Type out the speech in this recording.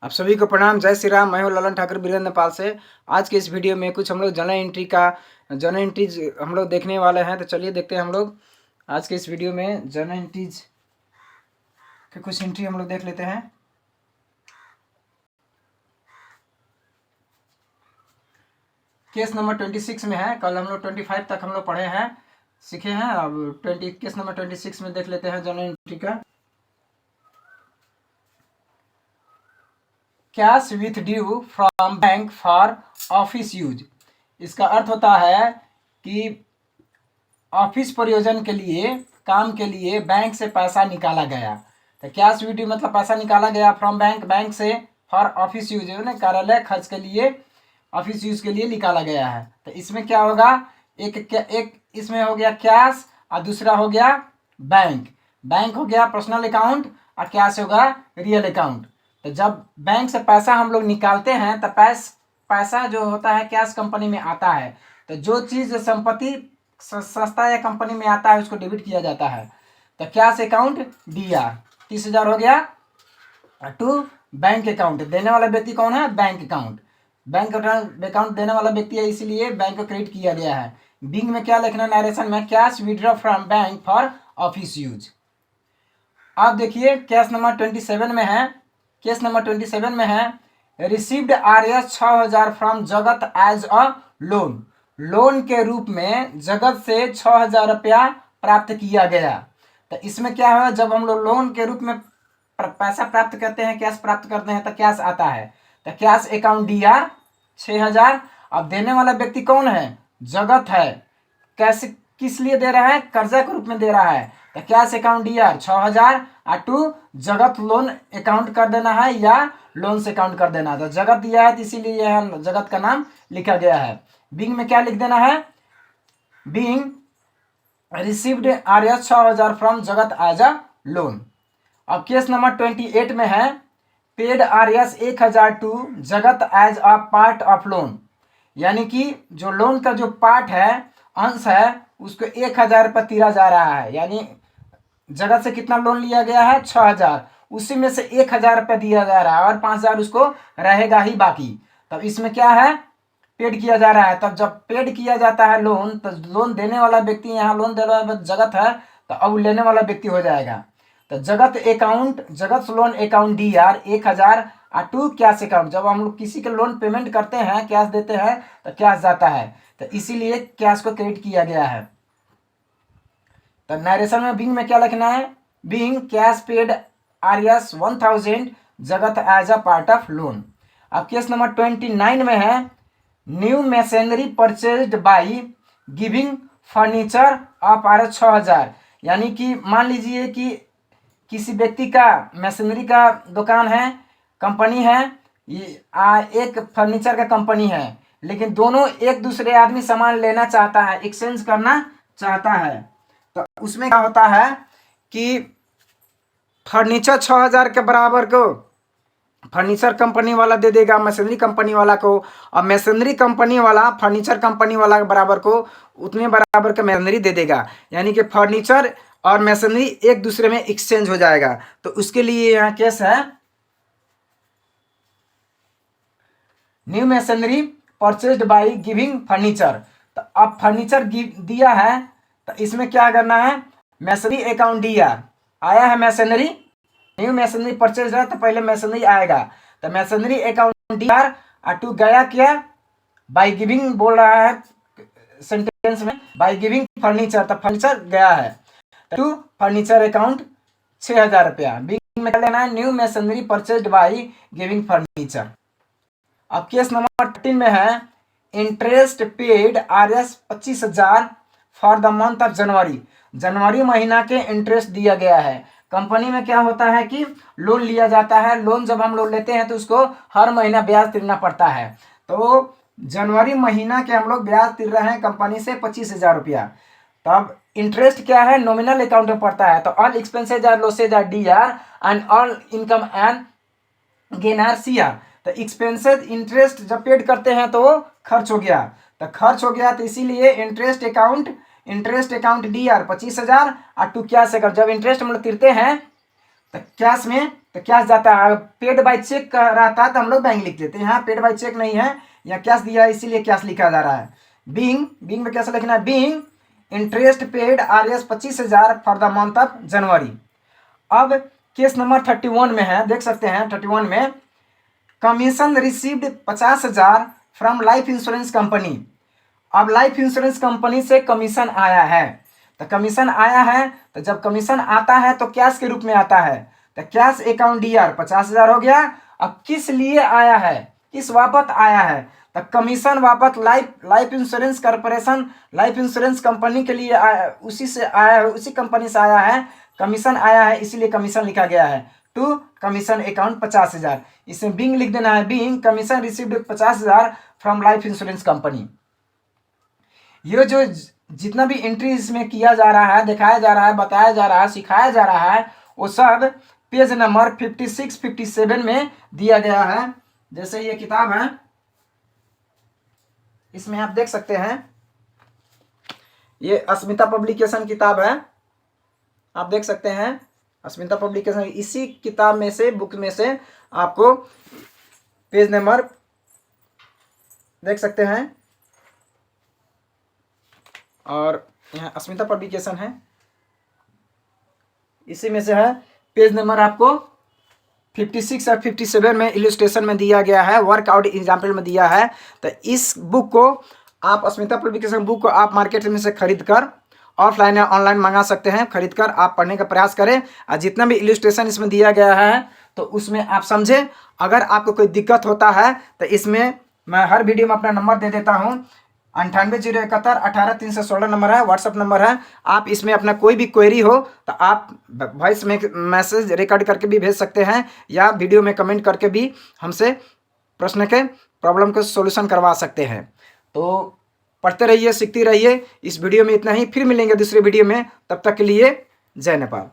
आप सभी को प्रणाम। जय श्री राम। मैं हूं ललन ठाकुर बीरेंद्र नेपाल से। आज के इस वीडियो में कुछ हम लोग जर्नल एंट्रीज हम लोग देखने वाले हैं। तो चलिए देखते हैं हम लोग आज के इस वीडियो में जर्नल एंट्रीज के कुछ एंट्री हम लोग देख लेते हैं। केस नंबर 26 में है। कल हम लोग 25 तक हम लोग पढ़े हैं, सीखे हैं। अब केस नंबर 26 में देख लेते हैं जर्नल एंट्री का। Cash with due from bank for office use. इसका अर्थ होता है कि ऑफिस प्रयोजन के लिए, काम के लिए बैंक से पैसा निकाला गया। तो कैश विथ ड्यू मतलब पैसा निकाला गया फ्रॉम बैंक, बैंक से, फॉर ऑफिस यूज ना कार्यालय खर्च के लिए, ऑफिस यूज के लिए निकाला गया है। तो इसमें क्या होगा, एक इसमें हो गया कैश और दूसरा हो गया बैंक। बैंक हो गया पर्सनल अकाउंट और कैश होगा रियल अकाउंट। तो जब बैंक से पैसा हम लोग निकालते हैं तो पैसा जो होता है कैश कंपनी में आता है। तो जो चीज़ संपत्ति संस्था या कंपनी में आता है उसको डेबिट किया जाता है। तो कैश अकाउंट DR 30,000 हो गया टू बैंक अकाउंट। देने वाला व्यक्ति कौन है? Bank account. बैंक अकाउंट देने वाला व्यक्ति है, इसीलिए बैंक को क्रेडिट किया गया है। बिंग में क्या लिखना, नरेशन में, cash withdraw from bank for office use. आप देखिए केस नंबर 27 में है। केस नंबर 27 में है received RS 6,000 from Jagat as a loan. Loan के रूप में जगत से 6,000 रुपया प्राप्त किया गया। तो इसमें क्या है, जब हम लोग लोन के रूप में पैसा प्राप्त करते हैं, कैश प्राप्त करते हैं, तो कैश आता है। तो कैश अकाउंट DR 6,000। अब देने वाला व्यक्ति कौन है? जगत है। कैसे, किस लिए दे रहा है? कर्जा के रूप में दे रहा है। तो कैश अकाउंट DR 6,000 और टू जगत लोन अकाउंट कर देना है या लोन से अकाउंट कर देना है। तो जगत दिया है तो इसीलिए यह जगत का नाम लिखा गया है। बिंग में क्या लिख देना है, being received RS 6,000 from Jagat as a loan. अब केस नंबर 28 में है paid RS 1,000 to Jagat as a part of loan. यानी कि जो लोन का जो पार्ट है, अंश है, उसको 1,000 रुपये दिया जा रहा है। यानी जगत से कितना लोन लिया गया है? 6,000। उसी में से 1,000 रुपये दिया जा रहा है और 5,000 उसको रहेगा ही बाकी। तब इसमें क्या है, पेड किया जा रहा है। तब जब पेड किया जाता है लोन, तो लोन देने वाला व्यक्ति, यहाँ लोन देने वाला जगत है, तो अब लेने वाला व्यक्ति हो जाएगा। तो जगत अकाउंट, जगत लोन अकाउंट DR 1,000 और टू कैश अकाउंट। जब हम लोग किसी के लोन पेमेंट करते हैं, कैश देते हैं, तो कैश जाता है। तो इसीलिए कैश को क्रेडिट किया गया है। तो नरेशन में बिंग में क्या लिखना है, Bing cash paid RS 1,000 Jagat as a part of loan. अब केस नंबर 29 में है new machinery purchased by giving furniture of RS 6,000। यानी कि मान लीजिए कि किसी व्यक्ति का मशीनरी का दुकान है, कंपनी है, एक फर्नीचर का कंपनी है, लेकिन दोनों एक दूसरे आदमी सामान लेना चाहता है, एक्सचेंज करना चाहता है। तो उसमें क्या होता है कि फर्नीचर 6,000 के बराबर को फर्नीचर कंपनी वाला दे देगा मशीनरी कंपनी वाला को, और मशीनरी कंपनी वाला फर्नीचर कंपनी वाला के बराबर को उतने बराबर का मशीनरी दे देगा। यानी कि फर्नीचर और मशीनरी एक दूसरे में एक्सचेंज हो जाएगा। तो उसके लिए यहाँ केस है new machinery purchased by giving furniture. तो अब फर्नीचर दिया है, तो इसमें क्या करना है, मशीनरी अकाउंट DR आया है, मशीनरी न्यू मशीनरी परचेज है तो पहले मशीनरी आएगा। तो मशीनरी अकाउंट DR और टू गया क्या, बाई गिविंग बोल रहा है सेंटेंस में, बाई गिविंग फर्नीचर, तो फर्नीचर गया है। टू फर्नीचर अकाउंट 6,000 रुपया। बिग में क्या लेना है, new machinery purchased by giving furniture. अब केस नंबर 13 में है interest paid RS 25,000 for the month of January. जनवरी महीना के इंटरेस्ट दिया गया है। कंपनी में क्या होता है कि लोन लिया जाता है, लोन जब हम लोग लेते हैं तो उसको हर महीना ब्याज देना पड़ता है। तो जनवरी महीना के हम लोग ब्याज तिर रहे हैं कंपनी से 25,000 रुपया। तब इंटरेस्ट क्या है, नॉमिनल अकाउंट में पड़ता है। तो all expenses are losses are DR and all income and gain are CR। तो एक्सपेंसेज इंटरेस्ट जब पेड करते हैं तो वो खर्च हो गया, तो खर्च हो गया, तो इसीलिए इंटरेस्ट अकाउंट DR 25,000 और टू कैश अकाउंट। जब इंटरेस्ट हम लोग तिरते हैं तो कैश में तो कैश जाता है। पेड बाय चेक का रहता है तो हम लोग बैंक लिख देते हैं, यहाँ पेड बाय चेक नहीं है, यहाँ कैश दिया है इसीलिए कैश लिखा जा रहा है। बीइंग में कैसे लिखना है, being interest paid RS 25,000 for the month of जनवरी। अब केस नंबर 31 में है, देख सकते हैं 31 में commission received 50,000 from life insurance company. अब लाइफ इंश्योरेंस कंपनी से कमीशन आया है, तो कमीशन आया है तो जब कमीशन आता है तो कैश के रूप में आता है, तो कैश अकाउंट DR 50,000 हो गया। अब किस लिए आया है, किस बाबत आया है, तो कमीशन बाबत life insurance corporation, life insurance company के लिए आया, उसी से आया है, उसी कंपनी से आया है, कमीशन आया है इसीलिए कमीशन लिखा गया है। टू कमीशन अकाउंट 50,000, इसमें बीइंग लिख देना है, being commission received 50,000 from life insurance company. ये जो जितना भी एंट्री इसमें किया जा रहा है, दिखाया जा रहा है, बताया जा रहा है, सिखाया जा रहा है, वो सब पेज नंबर 56 57 में दिया गया है। जैसे ये किताब है, इसमें आप देख सकते हैं, ये अस्मिता पब्लिकेशन किताब है, आप देख सकते हैं अस्मिता पब्लिकेशन, इसी किताब में से, बुक में से आपको पेज नंबर देख सकते हैं, और यहाँ अस्मिता पब्लिकेशन है, इसी में से है। पेज नंबर आपको 56 और 57 में इलस्ट्रेशन में दिया गया है, वर्कआउट एग्जाम्पल में दिया है। तो इस बुक को आप, अस्मिता पब्लिकेशन बुक को आप मार्केट में से खरीद कर ऑफलाइन या ऑनलाइन मंगा सकते हैं। खरीद कर आप पढ़ने का प्रयास करें, और जितना भी इलस्ट्रेशन इसमें दिया गया है तो उसमें आप समझें। अगर आपको कोई दिक्कत होता है तो इसमें मैं हर वीडियो में अपना नंबर दे देता हूँ, 9801 18 316 नंबर है, व्हाट्सअप नंबर है। आप इसमें अपना कोई भी क्वेरी हो तो आप वॉइस में मैसेज रिकॉर्ड करके भी भेज सकते हैं, या वीडियो में कमेंट करके भी हमसे प्रश्न के प्रॉब्लम को सॉल्यूशन करवा सकते हैं। तो पढ़ते रहिए, सीखते रहिए। इस वीडियो में इतना ही, फिर मिलेंगे दूसरे वीडियो में, तब तक के लिए जय नेपाल।